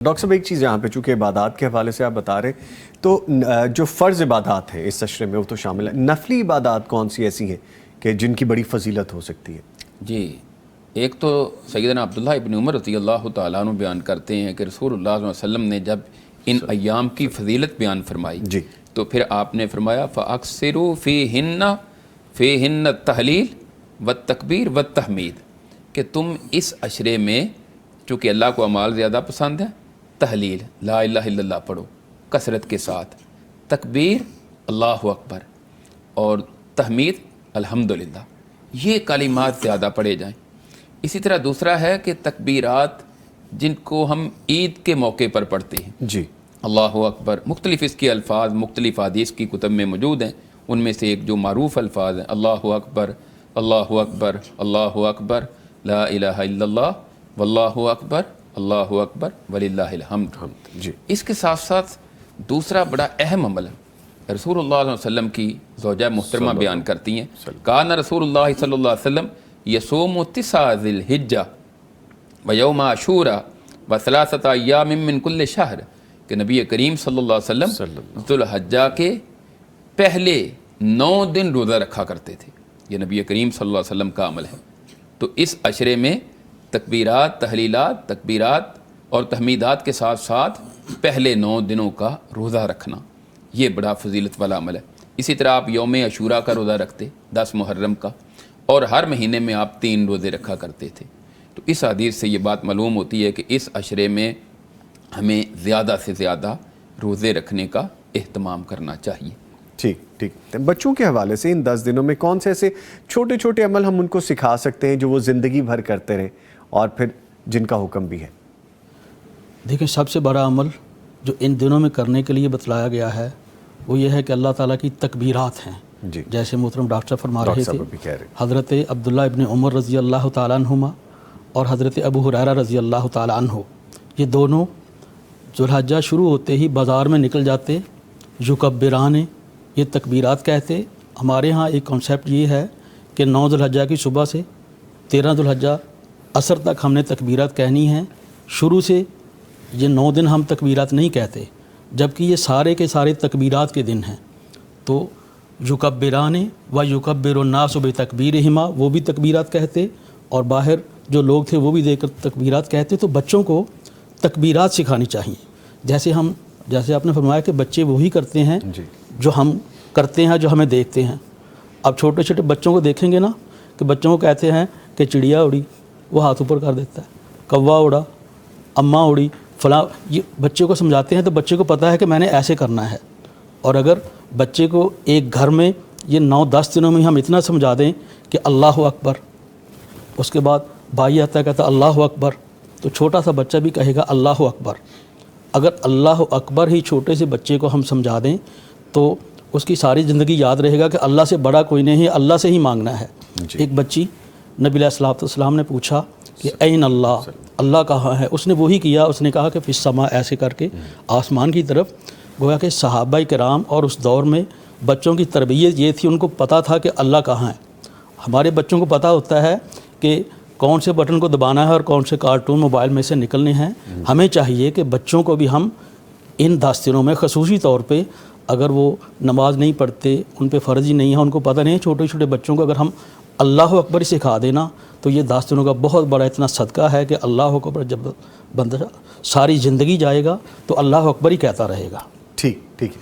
Doctor صاحب ایک چیز یہاں پہ چونکہ عبادات کے حوالے سے آپ بتا رہے تو جو فرض عبادات ہیں اس عشرے میں وہ تو شامل ہے، نفلی عبادات کون سی ایسی ہیں کہ جن کی بڑی فضیلت ہو سکتی ہے؟ جی، ایک تو سیدنا عبداللہ ابن عمر رضی اللہ تعالیٰ عنہ بیان کرتے ہیں کہ رسول اللہ صلی اللہ علیہ وسلم نے جب ان ایام کی فضیلت بیان فرمائی جی تو پھر آپ نے فرمایا فَأَكْثِرُوا فِيهِنَّ التَّهْلِيلَ وَالتَّكْبِيرَ وَالتَّحْمِيدَ کہ تم اس عشرے میں چونکہ اللہ کو اعمال زیادہ پسند ہے، تحلیل لا الہ الا اللہ پڑھو کثرت کے ساتھ، تکبیر اللہ اکبر اور تحمید الحمدللہ، یہ کلمات زیادہ پڑھے جائیں۔ اسی طرح دوسرا ہے کہ تکبیرات جن کو ہم عید کے موقع پر پڑھتے ہیں، جی اللہ اکبر، مختلف اس کے الفاظ مختلف حدیث کی کتب میں موجود ہیں، ان میں سے ایک جو معروف الفاظ ہیں اللہ اکبر اللہ اکبر اللہ اکبر لا الہ الا اللہ واللہ اکبر اللہ اکبر وللہ الحمد۔ جی اس کے ساتھ ساتھ دوسرا بڑا اہم عمل ہے، رسول اللہ صلی اللہ علیہ وسلم کی زوجہ محترمہ بیان کرتی ہیں کان رسول اللہ صلی اللہ علیہ وسلم یصوم 9 ذی الحجہ ویوم عاشوراء و3 ایام من کل شہر کہ نبی کریم صلی اللہ علیہ وسلم ذی الحجہ کے پہلے 9 دن روزہ رکھا کرتے تھے، یہ نبی کریم صلی اللہ علیہ وسلم کا عمل ہے۔ تو اس عشرے میں تکبیرات، تحلیلات، تکبیرات اور تحمیدات کے ساتھ ساتھ پہلے 9 دنوں کا روزہ رکھنا یہ بڑا فضیلت والا عمل ہے۔ اسی طرح آپ یوم عاشوراء کا روزہ رکھتے 10 محرم کا، اور ہر مہینے میں آپ 3 روزے رکھا کرتے تھے۔ تو اس حدیث سے یہ بات معلوم ہوتی ہے کہ اس عشرے میں ہمیں زیادہ سے زیادہ روزے رکھنے کا اہتمام کرنا چاہیے۔ ٹھیک بچوں کے حوالے سے ان 10 دنوں میں کون سے ایسے چھوٹے چھوٹے عمل ہم ان کو سکھا سکتے ہیں جو وہ زندگی بھر کرتے رہیں اور پھر جن کا حکم بھی ہے؟ دیکھیں، سب سے بڑا عمل جو ان دنوں میں کرنے کے لیے بتلایا گیا ہے وہ یہ ہے کہ اللہ تعالیٰ کی تکبیرات ہیں، جی جیسے محترم ڈاکٹر صاحب فرما رہے تھے، تھے حضرت عبداللہ ابن عمر رضی اللہ تعالیٰ عنہما اور حضرت ابو ہریرہ رضی اللہ تعالیٰ عنہ، یہ دونوں ذو الحجہ شروع ہوتے ہی بازار میں نکل جاتے، یکبران، یہ تکبیرات کہتے۔ ہمارے ہاں ایک کنسیپٹ یہ ہے کہ 9 ذو الحجہ کی صبح سے 13 ذو الحجہ عصر تک ہم نے تکبیرات کہنی ہیں۔ شروع سے یہ 9 دن ہم تکبیرات نہیں کہتے، جبکہ یہ سارے کے سارے تکبیرات کے دن ہیں۔ تو یکبران و یکبر الناس بتکبیرہما، وہ بھی تکبیرات کہتے، اور باہر جو لوگ تھے وہ بھی دیکھ کر تکبیرات کہتے۔ تو بچوں کو تکبیرات سکھانی چاہیے، جیسے آپ نے فرمایا کہ بچے وہی کرتے ہیں جو ہم کرتے ہیں، جو ہمیں دیکھتے ہیں۔ اب چھوٹے چھوٹے بچوں کو دیکھیں گے نا کہ بچوں کو کہتے ہیں کہ چڑیا اڑی، وہ ہاتھ اوپر کر دیتا ہے، کوا اڑا، اماں اڑی، فلاں، یہ بچے کو سمجھاتے ہیں تو بچے کو پتہ ہے کہ میں نے ایسے کرنا ہے۔ اور اگر بچے کو ایک گھر میں یہ 9-10 دنوں میں ہم اتنا سمجھا دیں کہ اللہ اکبر، اس کے بعد بھائی آتا ہے کہتا اللہ اکبر، تو چھوٹا سا بچہ بھی کہے گا اللہ اکبر۔ اگر اللہ اکبر ہی چھوٹے سے بچے کو ہم سمجھا دیں تو اس کی ساری زندگی یاد رہے گا کہ اللہ سے بڑا کوئی نہیں ہے، اللہ سے ہی مانگنا ہے۔ ایک بچی نبی علیہ الصلوۃ والسلام نے پوچھا کہ این اللہ، اللہ کہاں ہے؟ اس نے وہی کیا، اس نے کہا کہ فی السماء، ایسے کر کے آسمان کی طرف۔ گویا کہ صحابہ کرام اور اس دور میں بچوں کی تربیت یہ تھی، ان کو پتہ تھا کہ اللہ کہاں ہے۔ ہمارے بچوں کو پتہ ہوتا ہے کہ کون سے بٹن کو دبانا ہے اور کون سے کارٹون موبائل میں سے نکلنے ہیں۔ ہمیں چاہیے کہ بچوں کو بھی ہم ان 10 دنوں میں خصوصی طور پہ، اگر وہ نماز نہیں پڑھتے، ان پہ فرض ہی نہیں ہے، ان کو پتہ نہیں ہے، چھوٹے چھوٹے بچوں کو اگر ہم اللہ اکبر سکھا دینا تو یہ 10 دنوں کا بہت بڑا اتنا صدقہ ہے کہ اللہ اکبر جب بندہ ساری زندگی جائے گا تو اللہ اکبر ہی کہتا رہے گا۔ ٹھیک